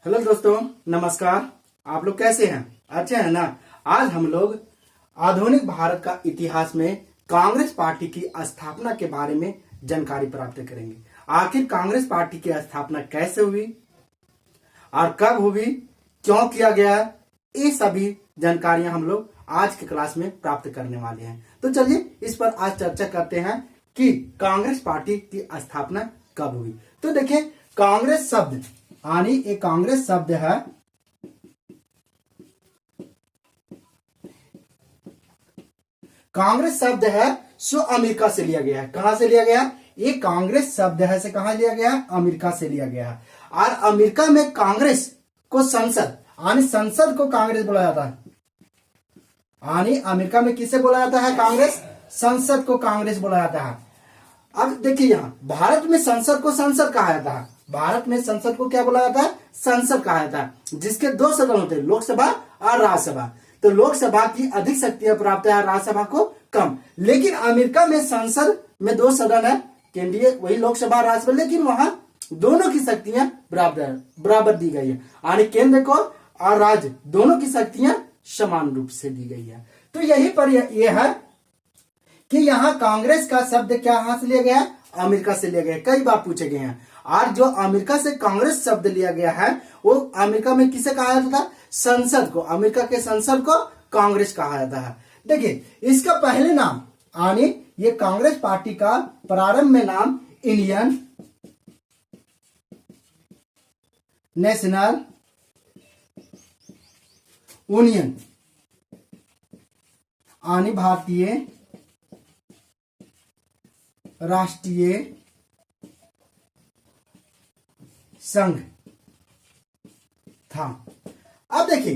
Hello दोस्तों, नमस्कार। आप लोग कैसे हैं? अच्छे हैं ना? आज हम लोग आधुनिक भारत का इतिहास में कांग्रेस पार्टी की स्थापना के बारे में जानकारी प्राप्त करेंगे। आखिर कांग्रेस पार्टी की स्थापना कैसे हुई और कब हुई, क्यों किया गया, ये सभी जानकारियां हम लोग आज की क्लास में प्राप्त करने वाले हैं। तो चलिए इस पर आज चर्चा करते हैं कि कांग्रेस पार्टी की स्थापना कब हुई। तो देखिए, कांग्रेस शब्द यानी एक कांग्रेस शब्द है सो अमेरिका से लिया गया है। कहां से लिया गया? ये कांग्रेस शब्द है से कहां लिया गया? अमेरिका से लिया गया है। और अमेरिका में कांग्रेस को संसद यानी संसद को कांग्रेस बोला जाता है। यानी अमेरिका में किसे बोला जाता है? कांग्रेस। संसद को कांग्रेस बोला जाता है। अब देखिए, यहां भारत में संसद को संसद कहा जाता है। भारत में संसद को क्या बोला जाता है? संसद कहा जाता है, जिसके दो सदन होते हैं, लोकसभा और राज्यसभा। तो लोकसभा की अधिक शक्तियां प्राप्त है, राज्यसभा को कम। लेकिन अमेरिका में संसद में दो सदन है, केंद्रीय वही लोकसभा राज्यसभा, लेकिन वहां दोनों की शक्तियां बराबर दी गई है। यानी केंद्र को और राज्य दोनों की शक्तियां समान रूप से दी गई है। तो यही पर यह है कि यहाँ कांग्रेस का शब्द क्या हाथ से लिया गया? अमेरिका से लिया गया। कई बार पूछे गए हैं। और जो अमेरिका से कांग्रेस शब्द लिया गया है वो अमेरिका में किसे कहा जाता था? संसद को। अमेरिका के संसद को कांग्रेस कहा जाता है। देखिए, इसका पहले नाम यानी ये कांग्रेस पार्टी का प्रारंभ में नाम इंडियन नेशनल यूनियन यानी भारतीय राष्ट्रीय संघ था। अब देखिए,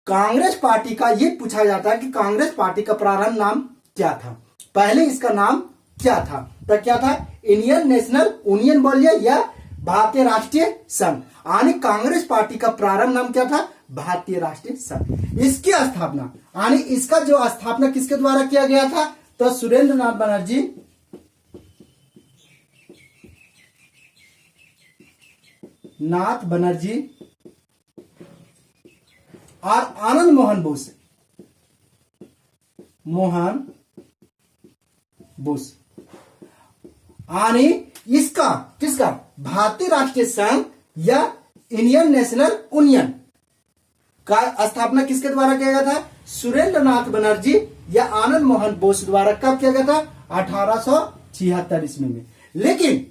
कांग्रेस पार्टी का ये पूछा जाता है कि कांग्रेस पार्टी का प्रारंभ नाम क्या था? पहले इसका नाम क्या था? तो क्या था? इंडियन नेशनल यूनियन बोलिए या भारतीय राष्ट्रीय संघ। यानी कांग्रेस पार्टी का प्रारंभ नाम क्या था? भारतीय राष्ट्रीय संघ। इसकी स्थापना यानी इसका जो स्थापना किसके द्वारा किया गया था? तो सुरेंद्र नाथ बनर्जी और आनंद मोहन बोस यानी इसका किसका? भारतीय राष्ट्रीय संघ या इंडियन नेशनल यूनियन का स्थापना किसके द्वारा किया गया था? सुरेंद्र नाथ बनर्जी या आनंद मोहन बोस द्वारा। कब किया गया था? 1876 ईस्वी में। लेकिन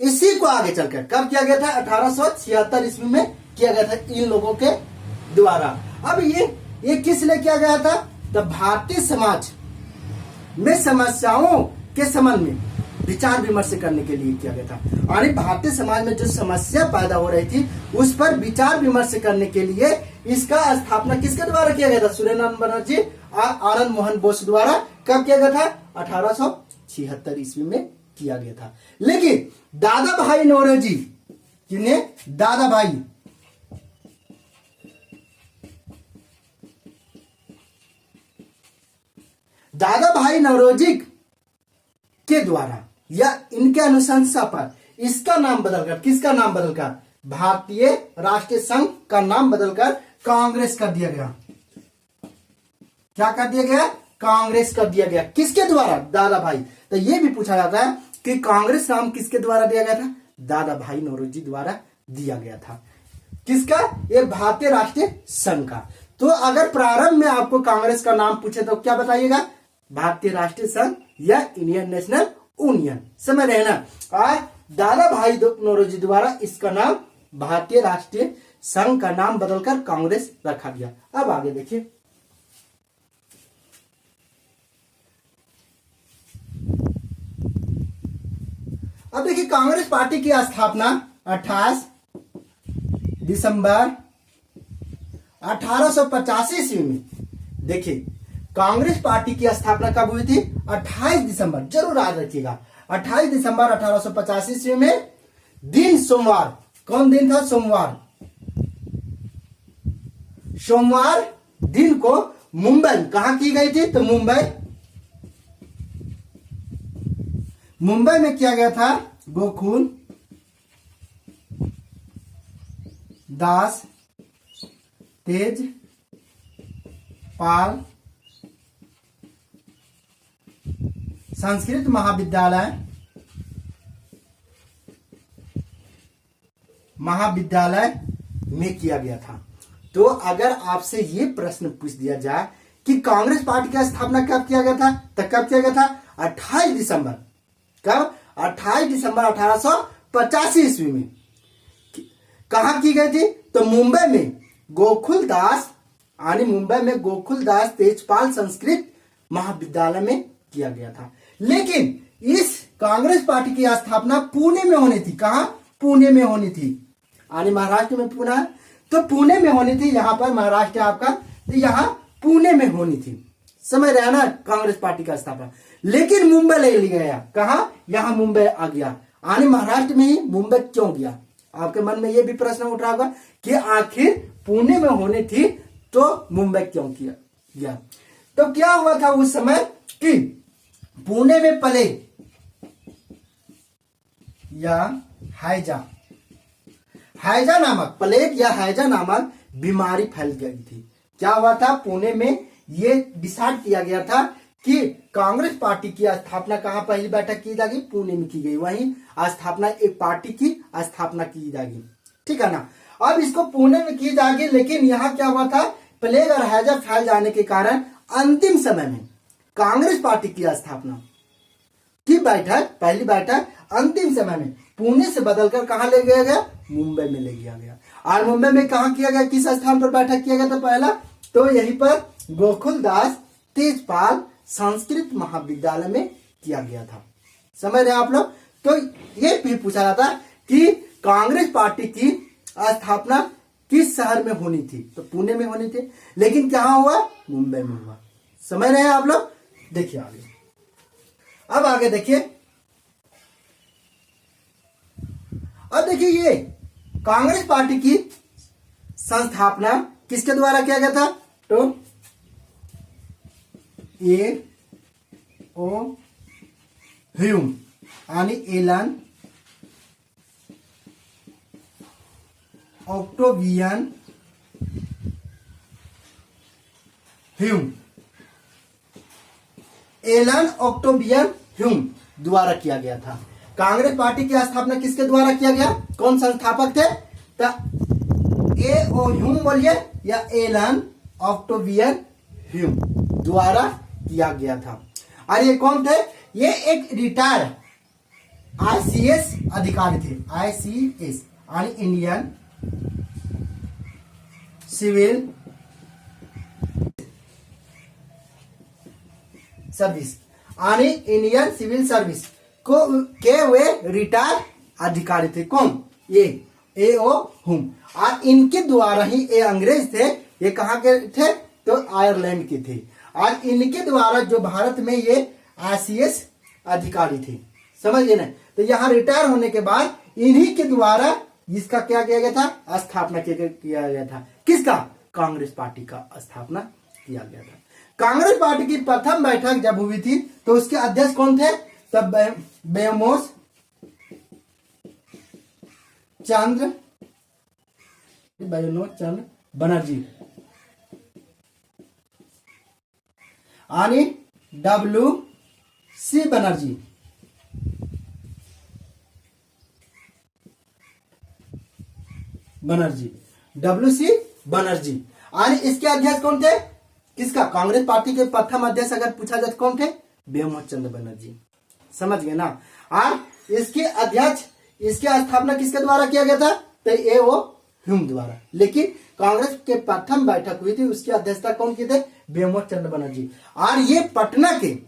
इसी को आगे चलकर कब किया गया था? 1876 ईस्वी में किया गया था इन लोगों के द्वारा। अब ये किस लिए किया गया था? तो भारतीय समाज में समस्याओं के संबंध में विचार विमर्श करने के लिए किया गया था। यानी भारतीय समाज में जो समस्या पैदा हो रही थी उस पर विचार विमर्श करने के लिए इसका स्थापना किसके द्वारा किया गया था? सुरेंद्र नाथ बनर्जी और आनंद मोहन बोस द्वारा। कब किया गया था? 1876 ईस्वी में किया गया था। लेकिन दादा भाई नौरोजी, जिन्हें दादा भाई नौरोजी के द्वारा या इनके अनुशंसा पर इसका नाम बदलकर, किसका नाम बदलकर? भारतीय राष्ट्रीय संघ का नाम बदलकर कांग्रेस कर दिया गया। क्या कर दिया गया? कांग्रेस कर दिया गया। किसके द्वारा? दादा भाई। तो ये भी पूछा जाता है कि कांग्रेस नाम किसके द्वारा दिया गया था? दादा भाई नौरोजी द्वारा दिया गया था। किसका? ये भारतीय राष्ट्रीय संघ का। तो अगर प्रारंभ में आपको कांग्रेस का नाम पूछे तो क्या बताइएगा? भारतीय राष्ट्रीय संघ या इंडियन नेशनल यूनियन। समझ रहे ना? और दादा भाई नौरोजी द्वारा इसका नाम भारतीय राष्ट्रीय संघ का नाम बदलकर कांग्रेस रखा गया। अब आगे देखिए, कांग्रेस पार्टी की स्थापना 28 दिसंबर 1885 ईस्वी में। देखिए, कांग्रेस पार्टी की स्थापना कब हुई थी? 28 दिसंबर। जरूर याद रखिएगा, 28 दिसंबर 1885 ईस्वी में। दिन सोमवार। कौन दिन था? सोमवार दिन को मुंबई कहां की गई थी? तो मुंबई में किया गया था दास तेजपाल संस्कृत महाविद्यालय में किया गया था। तो अगर आपसे ये प्रश्न पूछ दिया जाए कि कांग्रेस पार्टी की स्थापना कब किया गया था, तो कब किया गया था? 28 दिसंबर। कब? 28 दिसंबर 1885 ईस्वी में। कहां की गई थी? तो मुंबई में गोकुलदास तेजपाल संस्कृत महाविद्यालय में किया गया था। लेकिन इस कांग्रेस पार्टी की स्थापना पुणे में होनी थी। कहां? पुणे में होनी थी। यानी महाराष्ट्र में पुणे, तो पुणे में होनी थी। यहां पर महाराष्ट्र आपका, तो यहां पुणे में होनी थी। समझ रहे हैं ना कांग्रेस पार्टी का स्थापना। लेकिन मुंबई ले लिया गया। कहां? यहां मुंबई आ गया। यानी महाराष्ट्र में ही मुंबई क्यों गया? आपके मन में यह भी प्रश्न उठ रहा होगा कि आखिर पुणे में होनी थी तो मुंबई क्यों किया गया? तो क्या हुआ था उस समय कि पुणे में प्लेग या हैजा नामक बीमारी फैल गई थी। क्या हुआ था? पुणे में ये डिसाइड किया गया था कि कांग्रेस पार्टी की स्थापना कहां पहली बैठक की जाएगी? पुणे में की गई। वहीं स्थापना एक पार्टी की स्थापना की जाएगी। ठीक है ना? अब इसको पुणे में की जाएगी। लेकिन यहां क्या हुआ था? प्लेग और हैजा फैल जाने के कारण अंतिम समय में कांग्रेस पार्टी की स्थापना की बैठक, पहली बैठक अंतिम समय में पुणे से बदलकर कहां ले गया गया? मुंबई में ले गया गया। और मुंबई में कहां किया गया? किस स्थान पर बैठक किया गया था पहला? तो यहीं पर गोकुलदास तेजपाल संस्कृत महाविद्यालय में किया गया था। समझ रहे हैं आप लोग? तो ये भी पूछा जाता कि कांग्रेस पार्टी की स्थापना किस शहर में होनी थी? तो पुणे में होनी थी। लेकिन कहां हुआ? मुंबई में हुआ। समझ रहे हैं आप लोग? देखिए आगे, अब आगे देखिए। अब देखिए, ये कांग्रेस पार्टी की संस्थापना किसके द्वारा किया गया था? तो A.O. ह्यूम यानी एलन ऑक्टेवियन ह्यूम, द्वारा किया गया था। कांग्रेस पार्टी की स्थापना किसके द्वारा किया गया? कौन संस्थापक थे? A.O. ह्यूम बोलिए या एलन ऑक्टेवियन ह्यूम द्वारा किया गया था। और ये कौन थे? ये एक रिटायर्ड ICS अधिकारी थे। ICS यानी इंडियन सिविल सर्विस, यानी इंडियन सिविल सर्विस के वे रिटायर्ड अधिकारी थे। कौन? ये A.O. ह्यूम। और इनके द्वारा ही, ये अंग्रेज थे, ये कहां के थे? तो आयरलैंड के थे। और इनके द्वारा जो भारत में ये ICS अधिकारी थे। समझिए ना? तो यहां रिटायर होने के बाद इन्हीं के द्वारा इसका क्या किया गया था? स्थापना किया गया था। किसका? कांग्रेस पार्टी का स्थापना किया गया था। कांग्रेस पार्टी की प्रथम बैठक जब हुई थी तो उसके अध्यक्ष कौन थे? तब बेमोस चंद्र बनर्जी यानी WC बनर्जी। WC बनर्जी। और इसके अध्यक्ष कौन थे? किसका? कांग्रेस पार्टी के प्रथम अध्यक्ष अगर पूछा जाए कौन थे? बेमोस चंद्र बनर्जी। समझ गए ना? और इसके अध्यक्ष, इसकी स्थापना किसके द्वारा किया गया था? तो A.O. ह्यूम द्वारा। लेकिन कांग्रेस के प्रथम बैठक हुई थी, उसकी अध्यक्षता कौन की थे? बेमोस चंद्र बनर्जी। और ये पटना के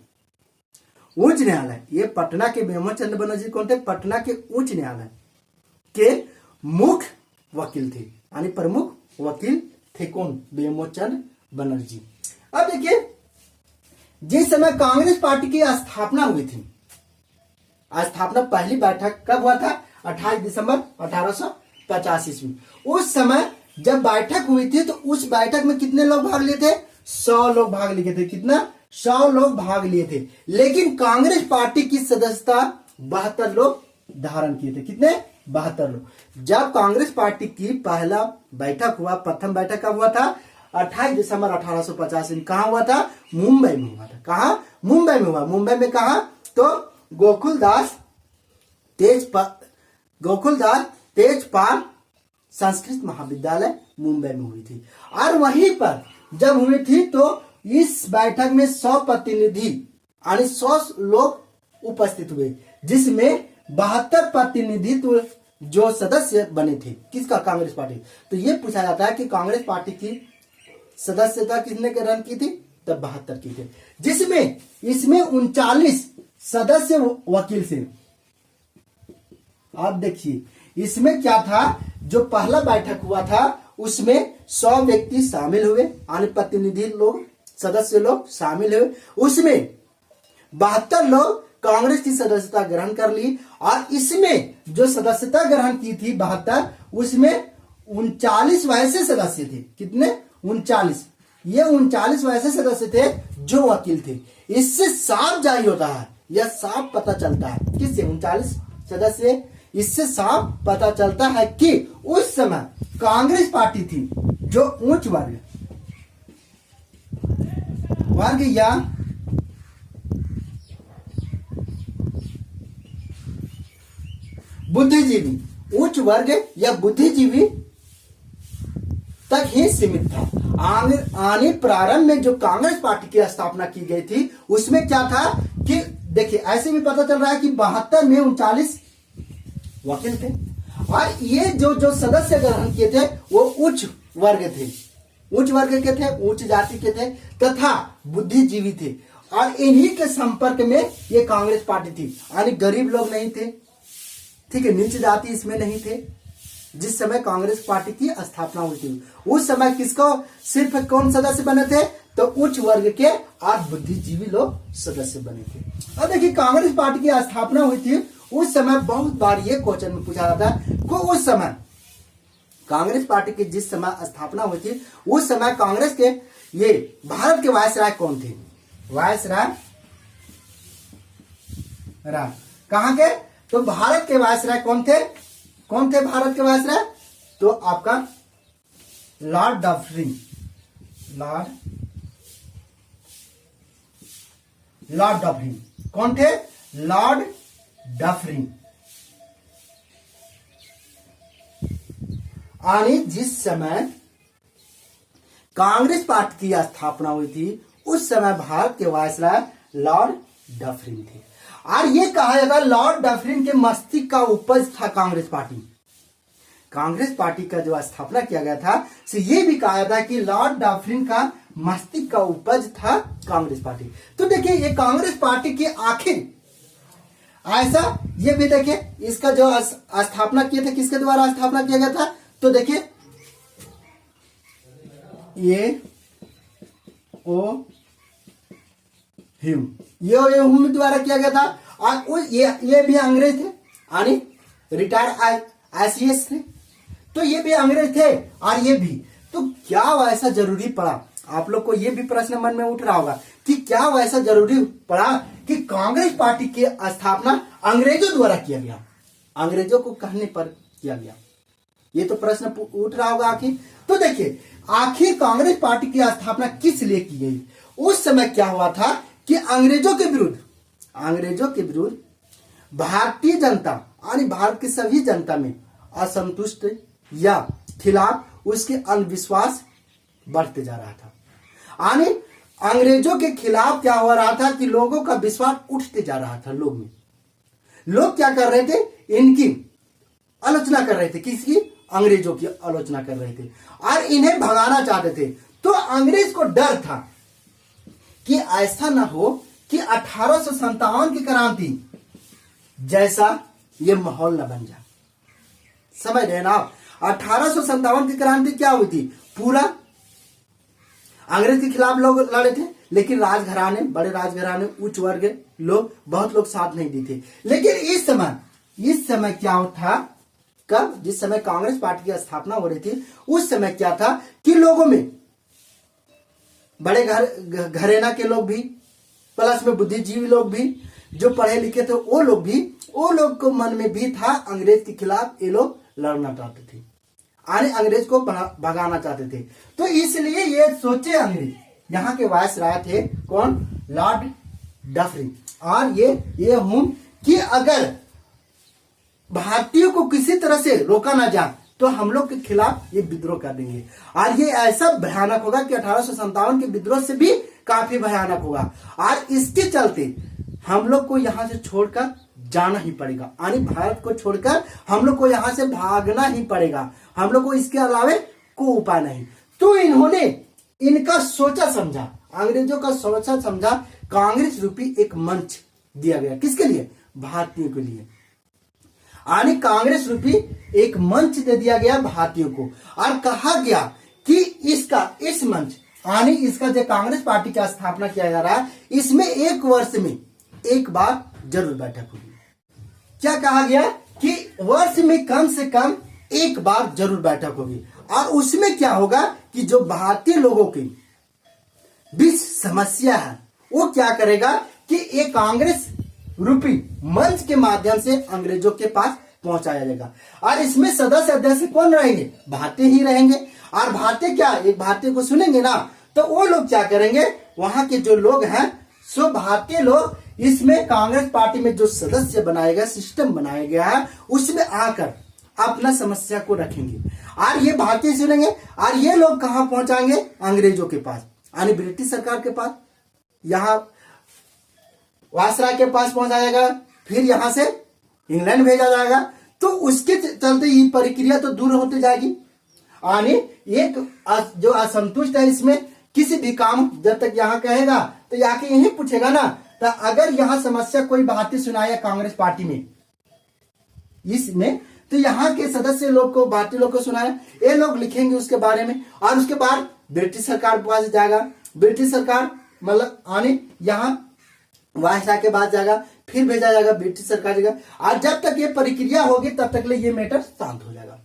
उच्च न्यायालय, ये पटना के बेमोस चंद्र बनर्जी कौन थे? पटना के उच्च न्यायालय के मुख्य वकील थे, यानी प्रमुख वकील थे। कौन? बेमोस चंद्र बनर्जी। अब देखिए, जिस समय कांग्रेस पार्टी की स्थापना हुई थी, स्थापना पहली बैठक कब हुआ था? 28 दिसंबर 1885 ईस्वी। उस समय जब बैठक हुई थी तो उस बैठक में कितने लोग भाग लिए थे? 100 लोग भाग लिए थे। कितना? 100 लोग भाग लिए थे। लेकिन कांग्रेस पार्टी की सदस्यता 72 लोग धारण किए थे। कितने? 72 लोग। जब कांग्रेस पार्टी की पहला बैठक हुआ, प्रथम बैठक कब हुआ था? 28 दिसंबर 1885 में। कहा हुआ था? मुंबई में हुआ था। कहा? मुंबई में हुआ। मुंबई में कहा? तो गोकुलदास तेजपाल संस्कृत महाविद्यालय मुंबई में हुई थी। और वहीं पर जब हुई थी तो इस बैठक में 100 प्रतिनिधि यानी 100 लोग उपस्थित हुए, जिसमें 72 प्रतिनिधित्व जो सदस्य बने थे। किसका? कांग्रेस पार्टी। तो ये पूछा जाता है कि कांग्रेस पार्टी की सदस्यता किसने ग्रहण की थी? तब 72 की थी, जिसमें इसमें 39 सदस्य वकील थे। आप देखिए इसमें क्या था, जो पहला बैठक हुआ था उसमें 100 व्यक्ति शामिल हुए, यानी प्रतिनिधि लोग, सदस्य लोग शामिल हुए। उसमें 72 लोग कांग्रेस की सदस्यता ग्रहण कर ली। और इसमें जो सदस्यता ग्रहण की थी 72, उसमें 39 वैसे सदस्य थे। कितने? 39। ये 39 वैसे सदस्य थे जो वकील थे। इससे साफ जारी होता है, यह साफ पता चलता है। किससे? 39 सदस्य। इससे साफ पता चलता है कि उस समय कांग्रेस पार्टी थी जो उच्च वर्ग या बुद्धिजीवी, उच्च वर्ग या बुद्धिजीवी तक ही सीमित था। आने प्रारंभ में जो कांग्रेस पार्टी की स्थापना की गई थी उसमें क्या था कि देखिए ऐसे भी पता चल रहा है कि 72 में 39 वकील थे। और ये जो सदस्य ग्रहण किए थे वो उच्च वर्ग थे, उच्च वर्ग के थे, उच्च जाति के थे तथा बुद्धिजीवी थे। और इन्हीं के संपर्क में ये कांग्रेस पार्टी थी। यानी गरीब लोग नहीं थे, ठीक है, नीच जाति इसमें नहीं थे। जिस समय कांग्रेस पार्टी की स्थापना हुई थी उस समय किसको सिर्फ कौन सदस्य बने थे? तो उच्च वर्ग के और बुद्धिजीवी लोग सदस्य बने थे। अब देखिए कांग्रेस पार्टी की स्थापना हुई थी उस समय, बहुत बार ये क्वेश्चन में पूछा जाता है कि उस समय कांग्रेस पार्टी की जिस समय स्थापना हुई थी उस समय कांग्रेस के ये भारत के वायसराय कौन थे? वायसराय कहां के? तो भारत के वायसराय कौन थे? कौन थे भारत के वायसराय? तो आपका लॉर्ड डफरिन। लॉर्ड डफरिन कौन थे? Lord Dufferin. यानी जिस समय कांग्रेस पार्टी की स्थापना हुई थी उस समय भारत के वायसराय लॉर्ड डफरिन थे। और ये कहा जाता है लॉर्ड डफरिन के मस्तिष्क का उपज था कांग्रेस पार्टी। कांग्रेस पार्टी का जो स्थापना किया गया था तो ये भी कहा जाता है कि लॉर्ड डफरिन का मस्तिष्क का उपज था कांग्रेस पार्टी। तो देखिए ये कांग्रेस पार्टी की आखिर ऐसा, ये भी देखिए इसका जो स्थापना किए थे किसके द्वारा स्थापना किया गया था? तो देखिए ये ह्यूम द्वारा किया गया था। और ये भी अंग्रेज थे, यानी रिटायर्ड आईसीएस थे। तो ये भी अंग्रेज थे और ये भी। तो क्या वैसा जरूरी पड़ा? आप लोग को ये भी प्रश्न मन में उठ रहा होगा कि क्या वैसा जरूरी पड़ा कि कांग्रेस पार्टी की स्थापना अंग्रेजों द्वारा किया गया, अंग्रेजों को कहने पर किया गया? ये तो प्रश्न उठ रहा होगा आखिर। तो देखिए आखिर कांग्रेस पार्टी की स्थापना किस लिए की गई? उस समय क्या हुआ था कि अंग्रेजों के विरुद्ध भारतीय जनता यानी भारत की सभी जनता में असंतुष्ट या खिलाफ उसके अविश्वास बढ़ते जा रहा था। यानी अंग्रेजों के खिलाफ क्या हो रहा था कि लोगों का विश्वास उठते जा रहा था। लोग क्या कर रहे थे? इनकी आलोचना कर रहे थे। किसकी? अंग्रेजों की आलोचना कर रहे थे और इन्हें भगाना चाहते थे। तो अंग्रेज को डर था कि ऐसा ना हो कि 1857 की क्रांति जैसा ये माहौल न बन जाए। समझ रहे ना आप? 1857 की क्रांति क्या हुई थी? पूरा अंग्रेज के खिलाफ लोग लड़े थे, लेकिन राजघराने, बड़े राजघराने, उच्च वर्ग लोग, बहुत लोग साथ नहीं दी थे। लेकिन इस समय क्या था? कब? जिस समय कांग्रेस पार्टी की स्थापना हो रही थी उस समय क्या था कि लोगों में बड़े घरेना के लोग भी, प्लस में बुद्धिजीवी लोग भी, जो पढ़े लिखे थे वो लोग को मन में भी था अंग्रेज के खिलाफ ये लोग लड़ना चाहते थे, यानी अंग्रेज को भगाना चाहते थे। तो इसलिए ये सोचे अंग्रेज, यहाँ के वायसराय थे कौन, लॉर्ड डफरिन, और ये हूं कि अगर भारतीयों को किसी तरह से रोका ना जाए तो हम लोग के खिलाफ ये विद्रोह कर देंगे, और ये ऐसा भयानक होगा कि 1857 के विद्रोह से भी काफी भयानक होगा। और इसके चलते हम लोग को यहाँ से छोड़कर जाना ही पड़ेगा, यानी भारत को छोड़कर हम लोग को यहाँ से भागना ही पड़ेगा, हम लोग को इसके अलावे कोई उपाय नहीं। तो इन्होंने इनका सोचा समझा, अंग्रेजों का सोचा समझा कांग्रेस रूपी एक मंच दिया गया, किसके लिए, भारतीयों के लिए, यानी कांग्रेस रूपी एक मंच दे दिया गया भारतीयों को। और कहा गया कि इस मंच यानी इसका जो कांग्रेस पार्टी का स्थापना किया जा रहा है, इसमें एक वर्ष में एक बार जरूर बैठक होगी। क्या कहा गया कि वर्ष में कम से कम एक बार जरूर बैठक होगी, और उसमें क्या होगा कि जो भारतीय लोगों की बीच समस्या है वो क्या करेगा कि ये कांग्रेस रूपी मंच के माध्यम से अंग्रेजों के पास पहुंचाया जाएगा। और इसमें सदस्य कौन रहेंगे, भारतीय ही रहेंगे। और भारतीय क्या, एक भारतीय को सुनेंगे ना, तो वो लोग क्या करेंगे, वहां के जो लोग हैं सो भारतीय लोग इसमें कांग्रेस पार्टी में जो सदस्य बनाया गया, सिस्टम बनाया गया है, उसमें आकर अपना समस्या को रखेंगे। और ये भारतीय सुनेंगे, और ये लोग कहां पहुंचाएंगे, अंग्रेजों के पास, यानी ब्रिटिश सरकार के पास, यहाँ वायसराय के पास पहुंचाएगा, फिर यहां से इंग्लैंड भेजा जाएगा। तो उसके चलते ये प्रक्रिया तो दूर होती जाएगी, यानी एक जो असंतुष्ट है इसमें किसी भी काम जब तक यहाँ कहेगा तो यहाँ यही पूछेगा ना, तो अगर यहाँ समस्या कोई भारतीय सुनाया कांग्रेस पार्टी में इसमें, तो यहाँ के सदस्य लोग को, भारतीय लोग को सुनाया, ये लोग लिखेंगे उसके बारे में, और उसके बाद ब्रिटिश सरकार के पास जाएगा, ब्रिटिश सरकार मतलब आने यहाँ वायसराय के बाद जाएगा, फिर भेजा जाएगा ब्रिटिश सरकार जाएगा, और जब तक ये प्रक्रिया होगी तब तक ये मैटर शांत हो जाएगा।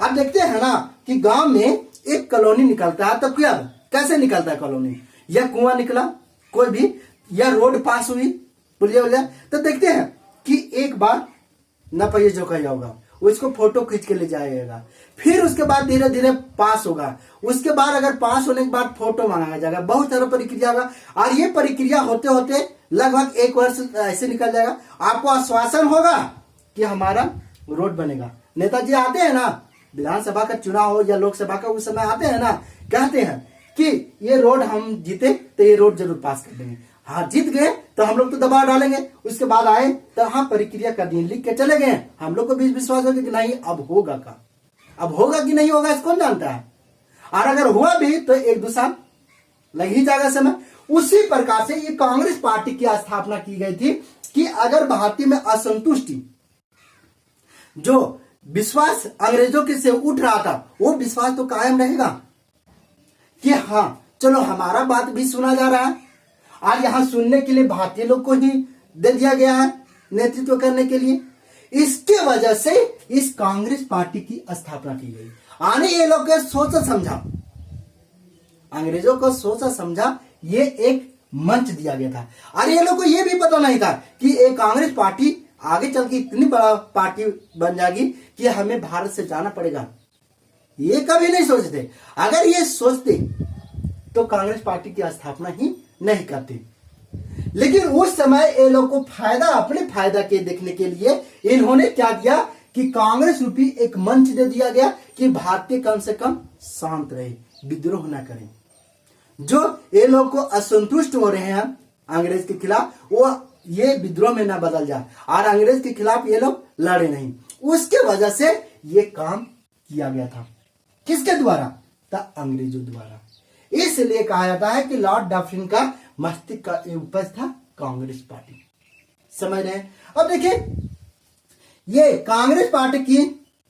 अब देखते हैं ना कि गांव में एक कॉलोनी निकलता है, तो क्या कैसे निकलता है कॉलोनी, या कुआं निकला कोई भी, या रोड पास हुई पुलिया हो जाए, तो देखते हैं कि एक बार न पहिए जो कहा होगा उसको फोटो खींच के ले जाएगा, फिर उसके बाद धीरे धीरे पास होगा, उसके बाद अगर पास होने के बाद फोटो मांगा जाएगा, बहुत सारा प्रक्रिया होगा, और ये प्रक्रिया होते होते लगभग एक वर्ष ऐसे निकल जाएगा। आपको आश्वासन होगा कि हमारा रोड बनेगा। नेताजी आते हैं ना, विधानसभा का चुनाव हो या लोकसभा का, उस समय आते हैं ना, कहते हैं कि ये रोड हम जीते तो ये रोड जरूर पास कर देंगे, हाँ जीत गए तो हम लोग तो दबाव डालेंगे। उसके बाद आए तो हाँ प्रक्रिया कर दी, लिख के चले गए, हम लोग को भी विश्वास होगा कि नहीं अब होगा का, अब होगा कि नहीं होगा इसको कौन जानता है, और अगर हुआ भी तो एक दो साल लग ही जाएगा समय। उसी प्रकार से ये कांग्रेस पार्टी की स्थापना की गई थी कि अगर भारतीय में असंतुष्टि, जो विश्वास अंग्रेजों के से उठ रहा था, वो विश्वास तो कायम रहेगा कि हाँ चलो हमारा बात भी सुना जा रहा है, और यहां सुनने के लिए भारतीय लोग को ही दे दिया गया है नेतृत्व करने के लिए। इसके वजह से इस कांग्रेस पार्टी की स्थापना की गई। आने ये लोग के सोचा समझा, अंग्रेजों को सोचा समझा, ये एक मंच दिया गया था। और ये लोग को ये भी पता नहीं था कि एक कांग्रेस पार्टी आगे चल के इतनी बड़ा पार्टी बन जाएगी कि हमें भारत से जाना पड़ेगा, ये कभी नहीं सोचते। अगर ये सोचते तो कांग्रेस पार्टी की स्थापना ही नहीं करते। लेकिन उस समय ये लोग को फायदा, अपने फायदा के देखने के लिए इन्होंने क्या किया कि कांग्रेस रूपी एक मंच दे दिया गया कि भारतीय कम से कम शांत रहे, विद्रोह न करें। जो ये लोग को असंतुष्ट हो रहे हैं अंग्रेज के खिलाफ, वो ये विद्रोह में ना बदल जाए और अंग्रेज के खिलाफ ये लोग लड़े नहीं। उसके वजह से ये काम किया गया था। किसके द्वारा? था अंग्रेजों द्वारा। इसलिए कहा जाता है कि लॉर्ड डफरिन का मस्तिष्क का उपज था कांग्रेस पार्टी। समझ रहे हैं? अब देखिए, ये कांग्रेस पार्टी की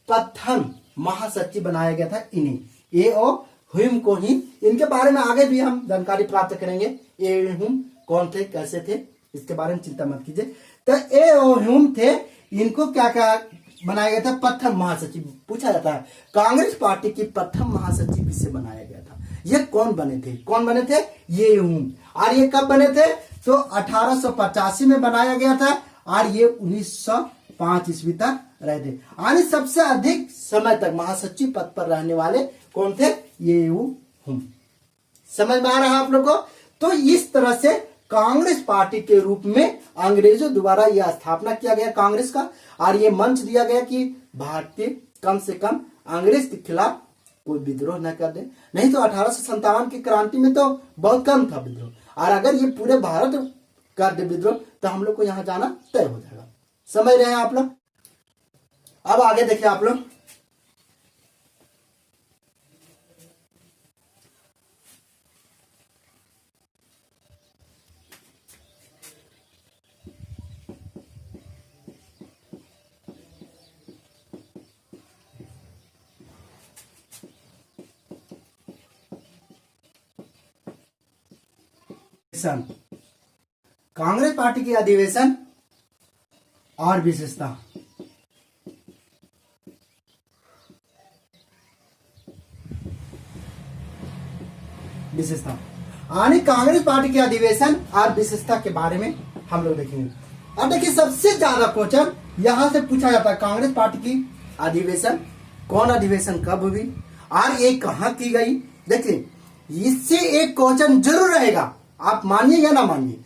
प्रथम महासचिव बनाया गया था इन्हीं, ए.ओ. ह्यूम को ही। इनके बारे में आगे भी हम जानकारी प्राप्त करेंगे। ए.ओ. ह्यूम कौन थे, कैसे थे, इसके बारे में चिंता मत कीजिए। तो ए.ओ. ह्यूम थे, इनको क्या क्या बनाया गया था? प्रथम महासचिव। पूछा जाता है कांग्रेस पार्टी की प्रथम महासचिव किससे बनाया गया था? ये कौन बने थे? कौन बने थे? ये ह्यूम। और ये कब बने थे? तो 1885 में बनाया गया था और ये 1905 ईस्वी तक रहे थे। यानी सबसे अधिक समय तक महासचिव पद पर रहने वाले कौन थे? ये हुम। समझ में आ रहा है आप लोग को? तो इस तरह से कांग्रेस पार्टी के रूप में अंग्रेजों द्वारा यह स्थापना किया गया कांग्रेस का, और ये मंच दिया गया कि भारतीय कम से कम अंग्रेज के खिलाफ कोई विद्रोह न कर दे। नहीं तो 1857 की क्रांति में तो बहुत कम था विद्रोह, और अगर ये पूरे भारत कर दे विद्रोह तो हम लोग को यहां जाना तय हो जाएगा। समझ रहे हैं आप लोग? अब आगे देखिए आप लोग, कांग्रेस पार्टी की अधिवेशन और विशेषता। यानी कांग्रेस पार्टी के अधिवेशन और विशेषता के बारे में हम लोग देखेंगे। अब देखिए सबसे ज्यादा क्वेश्चन यहां से पूछा जाता है, कांग्रेस पार्टी की अधिवेशन, कौन अधिवेशन कब हुई और ये कहां की गई। देखिए इससे एक क्वेश्चन जरूर रहेगा, आप मानिए या ना मानिए,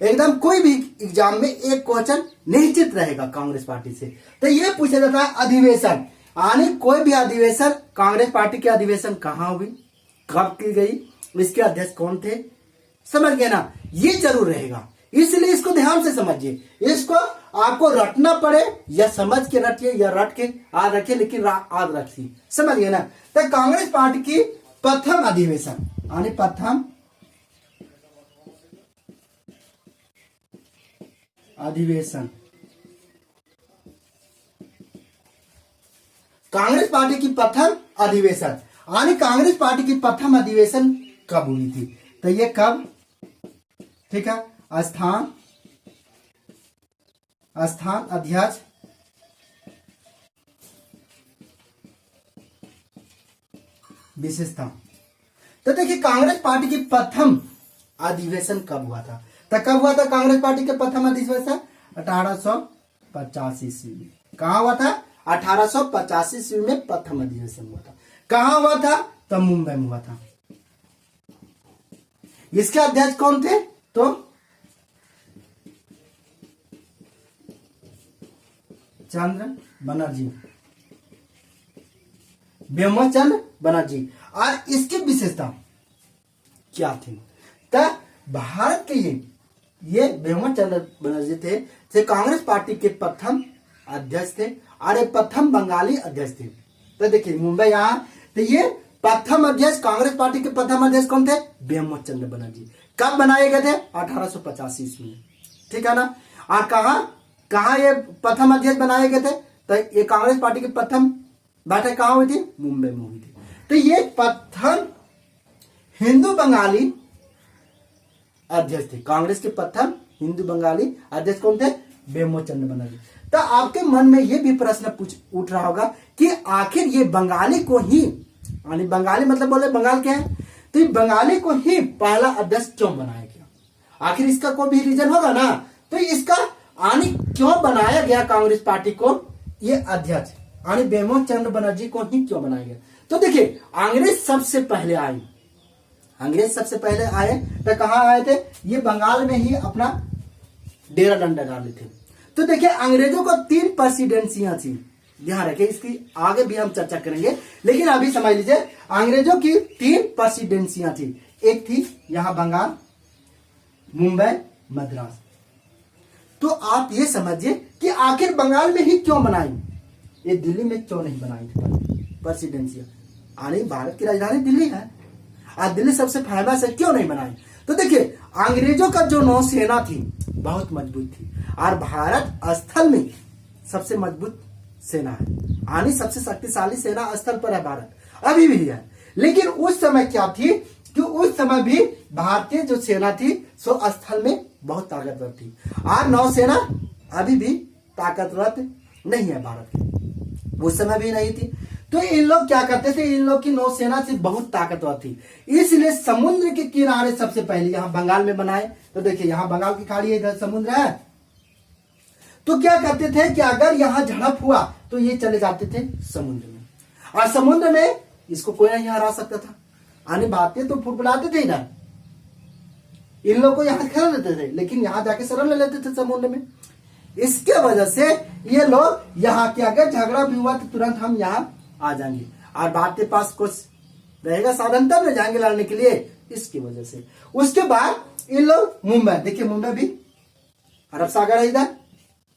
एकदम कोई भी एग्जाम में एक क्वेश्चन निश्चित रहेगा कांग्रेस पार्टी से। तो ये पूछा जाता है अधिवेशन, यानी कोई भी अधिवेशन, कांग्रेस पार्टी की अधिवेशन कहां हुई, कब की गई, इसके अध्यक्ष कौन थे। समझ गए ना? ये जरूर रहेगा, इसलिए इसको ध्यान से समझिए। इसको आपको रटना पड़े या समझ के रटिए या रट के याद रखिए, लेकिन याद रखिए। समझ गए ना? तो कांग्रेस पार्टी की प्रथम अधिवेशन, यानी प्रथम अधिवेशन, कांग्रेस पार्टी की प्रथम अधिवेशन, यानी कांग्रेस पार्टी की प्रथम अधिवेशन कब हुई थी। तो ये कब, ठीक है, स्थान अध्यक्ष, विशेषता। तो देखिए कांग्रेस पार्टी की प्रथम अधिवेशन कब हुआ था। तो कब हुआ था कांग्रेस पार्टी के प्रथम अधिवेशन? 1885 ईस्वी में। कहां हुआ था? 1885 ईस्वी में प्रथम अधिवेशन हुआ था। कहां हुआ था? तो मुंबई में हुआ था। इसके अध्यक्ष कौन थे? तो चंद्र बनर्जी, ब्रह्मचंद्र बनर्जी। और इसकी विशेषता क्या थी? तो भारत के ये ब्रह्मचंद्र बनर्जी थे, जो कांग्रेस पार्टी के प्रथम अध्यक्ष थे और ये प्रथम बंगाली अध्यक्ष थे। तो देखिए मुंबई यहां, तो ये प्रथम अध्यक्ष, कांग्रेस पार्टी के प्रथम अध्यक्ष कौन थे? ब्रह्मचंद्र बनर्जी। कब बनाए गए थे? 1885 ईस्वी में। ठीक है ना? और कहां ये प्रथम अध्यक्ष बनाए गए थे? तो ये कांग्रेस पार्टी की प्रथम बैठक कहां हुई थी? मुंबई में हुई थी। तो ये प्रथम हिंदू बंगाली अध्यक्ष थे। कांग्रेस के प्रथम हिंदू बंगाली अध्यक्ष कौन थे? ब्रह्मचंद्र बनर्जी। तो आपके मन में ये भी प्रश्न उठ रहा होगा कि आखिर ये बंगाली को ही, यानी बंगाली मतलब बोले बंगाल क्या है, तो ये बंगाली को ही पहला अध्यक्ष क्यों बनाया गया? आखिर इसका कोई भी रीजन होगा ना। तो इसका यानी क्यों बनाया गया कांग्रेस पार्टी को ये अध्यक्ष, यानी ब्रह्मचंद्र बनर्जी को ही क्यों बनाया गया? तो देखिए अंग्रेज सबसे पहले आए, तो कहां आए थे? ये बंगाल में ही अपना डेरा डंडा डाले थे। तो देखिए अंग्रेजों को 3 प्रेसिडेंसियां थी, ध्यान रखिए, इसकी आगे भी हम चर्चा करेंगे, लेकिन अभी समझ लीजिए अंग्रेजों की 3 प्रेसिडेंसियां थी। एक थी यहां बंगाल, मुंबई, मद्रास। तो आप ये समझिए कि आखिर बंगाल में ही क्यों बनाई, ये दिल्ली में क्यों नहीं बनाई थी प्रेसिडेंसियां? यानी भारत की राजधानी दिल्ली है और दिल्ली सबसे फेमस है, क्यों नहीं बनाई? तो देखिए अंग्रेजों का जो नौसेना थी बहुत मजबूत थी और भारत स्थल में सबसे मजबूत सेना है, यानी सबसे शक्तिशाली सेना स्थल पर है भारत, अभी भी है। लेकिन उस समय क्या थी कि उस समय भी भारतीय जो सेना थी सो स्थल में बहुत ताकतवर थी और नौसेना अभी भी ताकतवर नहीं है भारत की, उस समय भी नहीं थी। तो इन लोग क्या करते थे, इन लोग की नौसेना से बहुत ताकतवर थी, इसलिए समुद्र के किनारे सबसे पहले यहाँ बंगाल में बनाए। तो देखिए यहाँ बंगाल की खाड़ी है, इधर समुद्र है। तो क्या करते थे कि अगर यहाँ झड़प हुआ तो ये चले जाते थे समुद्र में, और समुद्र में इसको कोई नहीं हरा सकता था। आने बातें तो फुटबुलाते थे इधर, इन लोग को यहाँ खेल लेते थे, लेकिन यहाँ जाके शरण ले लेते थे समुद्र में। इसके वजह से ये लोग यहाँ के अगर झगड़ा भी हुआ तो तुरंत हम यहाँ आ जाएंगे, और भारतीय पास कुछ रहेगा साधन तब ले जाएंगे लड़ने के लिए, इसकी वजह से। उसके बाद इन लोग मुंबई, देखिए मुंबई भी अरब सागर है इधर,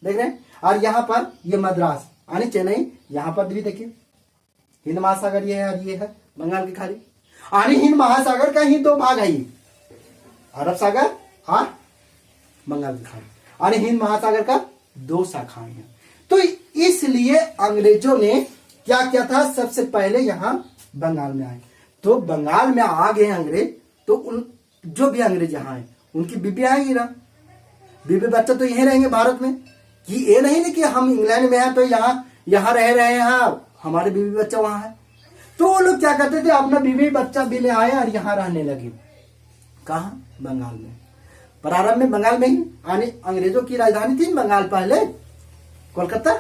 देख रहे हैं, और यहाँ पर ये मद्रास यानी चेन्नई, यहाँ पर भी देखिए हिंद महासागर ये है, और ये है बंगाल की खाड़ी। यानी हिंद महासागर का ही दो भाग है ये, अरब सागर और बंगाल की खाड़ी, यानी हिंद महासागर का दो शाखाएं हैं। तो इसलिए अंग्रेजों ने क्या किया था, सबसे पहले यहां बंगाल में आए। तो बंगाल में आ गए अंग्रेज, तो उन जो भी अंग्रेज यहाँ आए उनकी बीबी आएगी ना, बीबी बच्चा तो यहीं रहेंगे भारत में, कि ये नहीं कि हम इंग्लैंड में हैं तो यहाँ रह रहे हैं, हमारे बीबी बच्चा वहां है। तो वो लोग क्या करते थे, अपना बीबी बच्चा भी ले आए और यहाँ रहने लगे। कहा, बंगाल में। प्रारंभ में बंगाल में ही, यानी अंग्रेजों की राजधानी थी बंगाल, पहले कोलकाता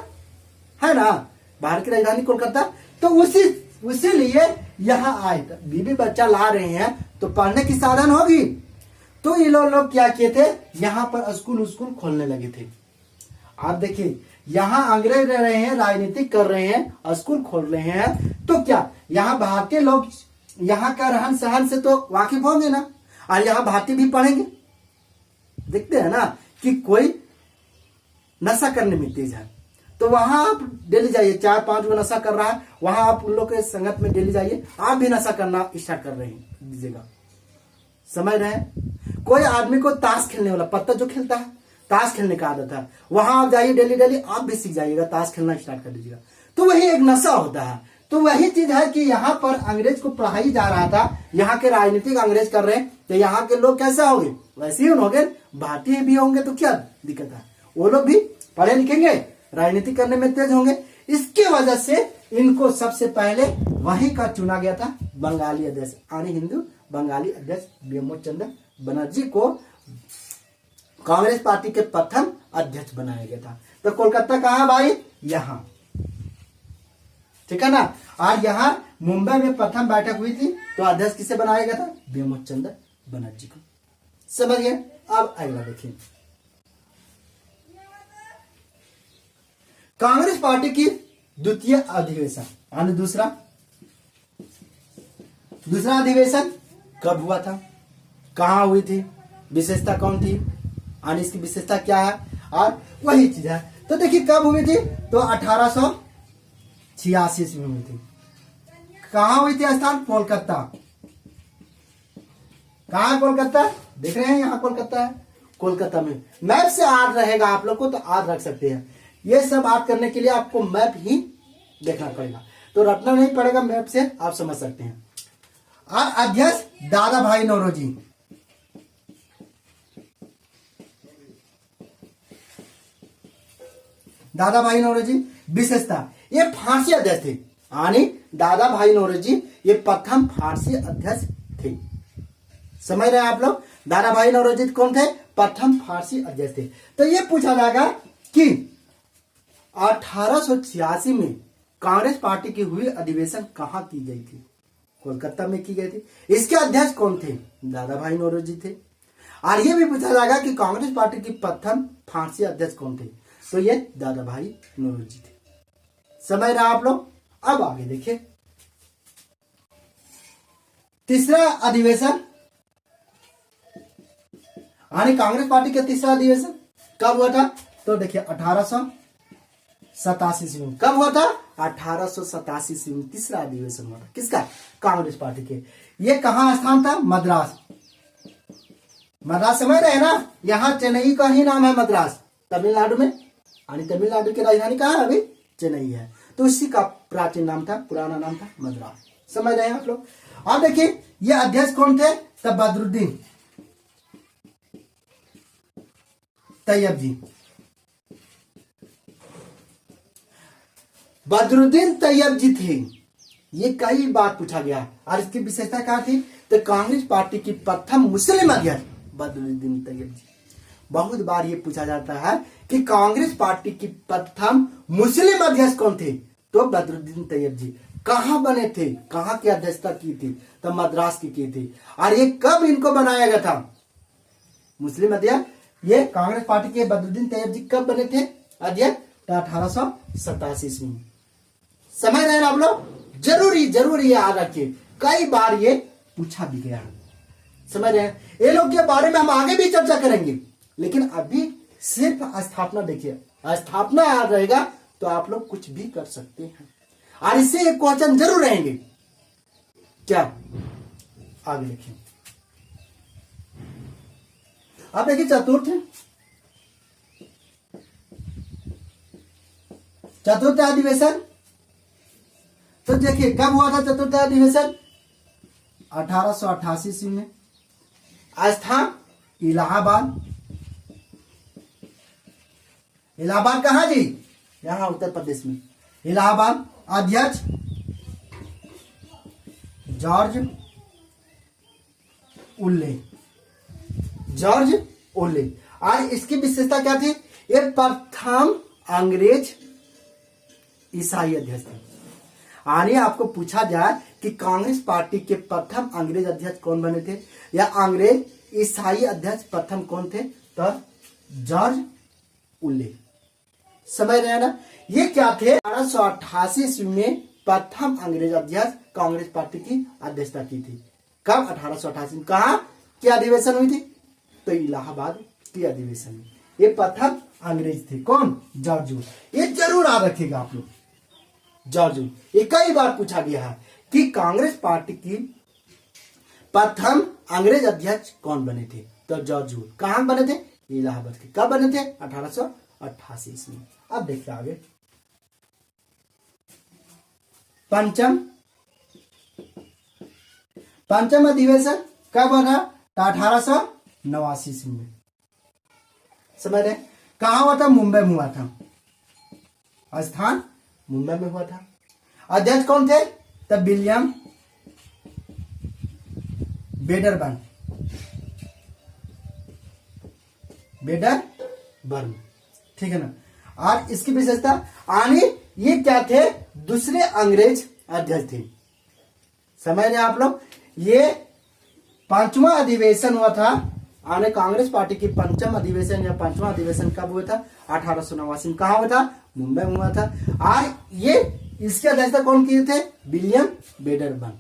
है ना, भारत की राजधानी कोलकाता। तो उसी लिए यहाँ आए, बीबी बच्चा ला रहे हैं तो पढ़ने की साधन होगी। तो ये लोग क्या किए थे, यहाँ पर स्कूल खोलने लगे थे। आप देखिए यहाँ अंग्रेज रह रहे हैं, राजनीति कर रहे हैं, स्कूल खोल रहे हैं, तो क्या यहाँ भारतीय लोग यहाँ का रहन सहन से तो वाकिफ होंगे ना, और यहाँ भारतीय भी पढ़ेंगे। देखते हैं ना कि कोई नशा करने में तेज है, तो वहां आप डेली जाइए, 4-5 वो नशा कर रहा है, वहां आप उन लोग के संगत में डेली जाइए, आप भी नशा करना स्टार्ट कर रहे हैं, दीजिएगा, समझ रहे हैं। कोई आदमी को ताश खेलने वाला, पत्ता जो खेलता है, ताश खेलने का आदत है, वहां आप जाइए डेली, आप भी सीख जाइएगा, ताश खेलना स्टार्ट कर दीजिएगा, तो वही एक नशा होता है। तो वही चीज है कि यहाँ पर अंग्रेज को पढ़ाई जा रहा था, यहाँ के राजनीतिक अंग्रेज कर रहे हैं, तो यहाँ के लोग कैसे होंगे, वैसे ही होंगे, भारतीय भी होंगे, तो क्या दिक्कत है, वो लोग भी पढ़े लिखेंगे, राजनीति करने में तेज होंगे। इसके वजह से इनको सबसे पहले वहीं का चुना गया था बंगाली अध्यक्ष, यानी हिंदू बंगाली अध्यक्ष बिमोद चंद्र बनर्जी को कांग्रेस पार्टी के प्रथम अध्यक्ष बनाया गया था। तो कोलकाता कहाँ भाई, यहाँ, ठीक है ना। और यहाँ मुंबई में प्रथम बैठक हुई थी, तो अध्यक्ष किसे बनाया गया था, बिमोद चंद्र बनर्जी को, समझ गए। अब अगला देखिए, कांग्रेस पार्टी की द्वितीय अधिवेशन, यानी दूसरा अधिवेशन कब हुआ था, कहां हुई थी, विशेषता कौन थी, यानी इसकी विशेषता क्या है, और वही चीज है। तो देखिए कब हुई थी, तो 1886 ईस्वी में हुई थी। कहां हुई थी स्थान, कोलकाता। कहां, कोलकाता, देख रहे हैं यहाँ कोलकाता है, कोलकाता में। मैप से याद रहेगा आप लोग को, तो याद रख सकते हैं। ये सब याद करने के लिए आपको मैप ही देखना पड़ेगा, तो रटना नहीं पड़ेगा, मैप से आप समझ सकते हैं। और अध्यक्ष दादा भाई नौरोजी, दादा भाई नौरोजी। विशेषता, ये फांसी अध्यक्ष थे, यानी दादा भाई नौरोजी ये प्रथम फांसी अध्यक्ष थे, समझ रहे हैं आप लोग। दादा भाई नौरोजी कौन थे, प्रथम फांसी अध्यक्ष थे। तो ये पूछा जाएगा कि 1886 में कांग्रेस पार्टी की हुई अधिवेशन कहां की गई थी, कोलकाता में की गई थी। इसके अध्यक्ष कौन थे, दादा भाई नौरोजी थे। और ये भी पूछा जाएगा कि कांग्रेस पार्टी की प्रथम फांसी अध्यक्ष कौन थे, तो ये दादा भाई नौरोजी थे, समझ रहे आप लोग। अब आगे देखिए, तीसरा अधिवेशन, यानी कांग्रेस पार्टी का तीसरा अधिवेशन कब हुआ था, तो देखिए 1887 ईस्वी में। कब हुआ था, 1887 ईस्वी में तीसरा अधिवेशन हुआ था, किसका, कांग्रेस पार्टी के। ये कहां स्थान था, मद्रास। मद्रास समझ रहे हैं ना, यहाँ चेन्नई का ही नाम है मद्रास, तमिलनाडु में, यानी तमिलनाडु की राजधानी कहाँ है अभी, चेन्नई है, तो इसी का प्राचीन नाम था, पुराना नाम था मद्रास, समझ रहे हैं आप लोग। अब देखिए ये अध्यक्ष कौन थे, तब बदरुद्दीन तैयब जी। बदरुद्दीन तैयब जी थे, ये कई बार पूछा गया। और इसकी विशेषता क्या थी? तो कांग्रेस पार्टी की प्रथम मुस्लिम अध्यक्ष बदरुद्दीन तैयब जी। बहुत बार ये पूछा जाता है कि कांग्रेस पार्टी की प्रथम मुस्लिम अध्यक्ष कौन थे? तो बदरुद्दीन तैयब जी। कहां बने थे, कहां की अध्यक्षता की थी? तो मद्रास की थी। और ये कब इनको बनाया गया था मुस्लिम अध्यक्ष? ये कांग्रेस पार्टी के बदरुद्दीन तैयब जी कब बने थे अध्यक्ष? 1887 ईस्वी में। समझ रहे हैं आप लोग? जरूरी याद रखिए, कई बार ये पूछा भी गया। समझ रहे हैं? ये लोग के बारे में हम आगे भी चर्चा करेंगे, लेकिन अभी सिर्फ स्थापना देखिए। स्थापना याद रहेगा तो आप लोग कुछ भी कर सकते हैं। और इससे एक क्वेश्चन जरूर रहेंगे। क्या? आगे देखिए। अब देखिए चतुर्थ अधिवेशन। तो देखिए कब हुआ था चतुर्थ अधिवेशन? 1888 ईस्वी में। स्थान इलाहाबाद। इलाहाबाद कहां जी? यहां उत्तर प्रदेश में इलाहाबाद। अध्यक्ष जॉर्ज ओले। और इसकी विशेषता क्या थी? ये प्रथम अंग्रेज ईसाई अध्यक्ष थे। आने आपको पूछा जाए कि कांग्रेस पार्टी के प्रथम अंग्रेज अध्यक्ष कौन बने थे या अंग्रेज ईसाई अध्यक्ष प्रथम कौन थे? तो जॉर्ज ओले। समझ रहे हैं ना? ये क्या थे? 1888 ईस्वी में प्रथम अंग्रेज अध्यक्ष कांग्रेस पार्टी की अध्यक्षता की थी। कब? 1888 में। कहा की अधिवेशन हुई थी? तो इलाहाबाद की अधिवेशन में। ये प्रथम अंग्रेज थे। कौन? जॉर्ज ओले। ये जरूर याद रखिएगा आप लोग। जॉर्ज ओले। ये कई बार पूछा गया है कि कांग्रेस पार्टी की प्रथम अंग्रेज अध्यक्ष कौन बने थे? तो जॉर्ज ओले। कहां बने थे? इलाहाबाद के। कब बने थे? 1888 ईस्वी में। अब देखिए आगे। पंचम अधिवेशन कब बना? 1889 ईस्वी में। समझ रहे? कहां हुआ था? मुंबई में हुआ था। स्थान मुंबई में हुआ था। अध्यक्ष कौन थे? तब विलियम बेडरबर्न। ठीक है ना? और इसकी विशेषता आने ये क्या थे? दूसरे अंग्रेज अध्यक्ष थे। समझ रहे आप लोग? ये पांचवा अधिवेशन हुआ था। आने कांग्रेस पार्टी की पंचम अधिवेशन या पांचवा अधिवेशन कब हुआ था? 1889 में। कहा हुआ था? मुंबई में हुआ था। और ये इसके अध्यक्षता कौन किए थे? विलियम बेडरबर्न।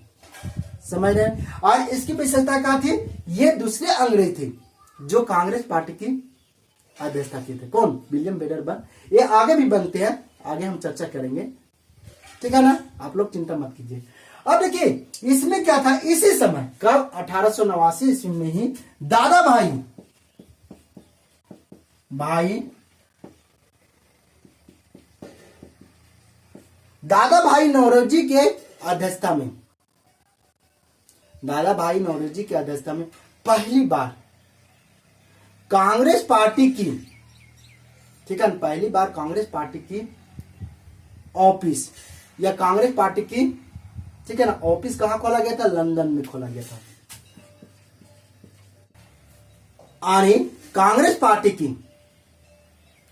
समझ रहे हैं? और इसकी विशेषता क्या थी? ये दूसरे अंग्रेज थे जो कांग्रेस पार्टी की अध्यक्षता किए थे। कौन? विलियम बेडरबर्न। ये आगे भी बनते हैं, आगे हम चर्चा करेंगे। ठीक है ना? आप लोग चिंता मत कीजिए। अब देखिए इसमें क्या था? इसी समय कब? 1889 ईस्वी में ही दादा भाई नौरोजी के अध्यक्षता में पहली बार कांग्रेस पार्टी की, ठीक है, पहली बार कांग्रेस पार्टी की ऑफिस या कांग्रेस पार्टी की, ठीक है ना, ऑफिस कहां खोला गया था? लंदन में खोला गया था। और कांग्रेस पार्टी की,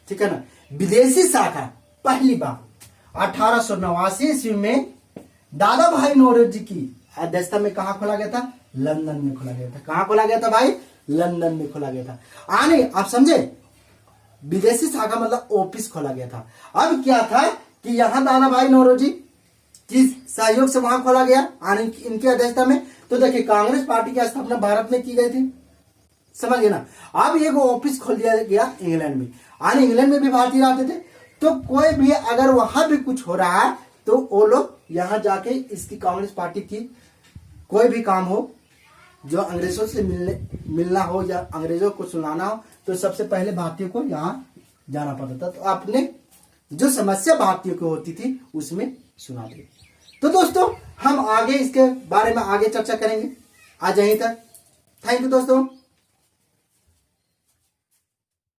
ठीक है ना, विदेशी शाखा पहली बार 1889 ईस्वी में दादा भाई नौरोजी की अध्यक्षता में कहां खोला गया था? लंदन में खोला गया था। कहां खोला गया था भाई? लंदन में खोला गया था। आने आप समझे? विदेशी शाखा मतलब ऑफिस खोला गया था। अब क्या था कि यहां दादा भाई नौरोजी की सहयोग से वहां खोला गया आने इनकी अध्यक्षता में। तो देखिए कांग्रेस पार्टी की स्थापना भारत में की गई थी। समझ गए ना? अब ये ऑफिस खोल दिया गया इंग्लैंड में। आने इंग्लैंड में भी भारतीय रहते थे, तो कोई भी अगर वहां भी कुछ हो रहा है तो वो लोग यहां जाके इसकी कांग्रेस पार्टी की कोई भी काम हो जो अंग्रेजों से मिलना हो या अंग्रेजों को सुनाना हो, तो सबसे पहले भारतीयों को यहाँ जाना पड़ता था। तो अपने जो समस्या भारतीयों को होती थी उसमें सुना दे। तो दोस्तों हम आगे इसके बारे में आगे चर्चा करेंगे। आज यहीं तक। थैंक यू दोस्तों।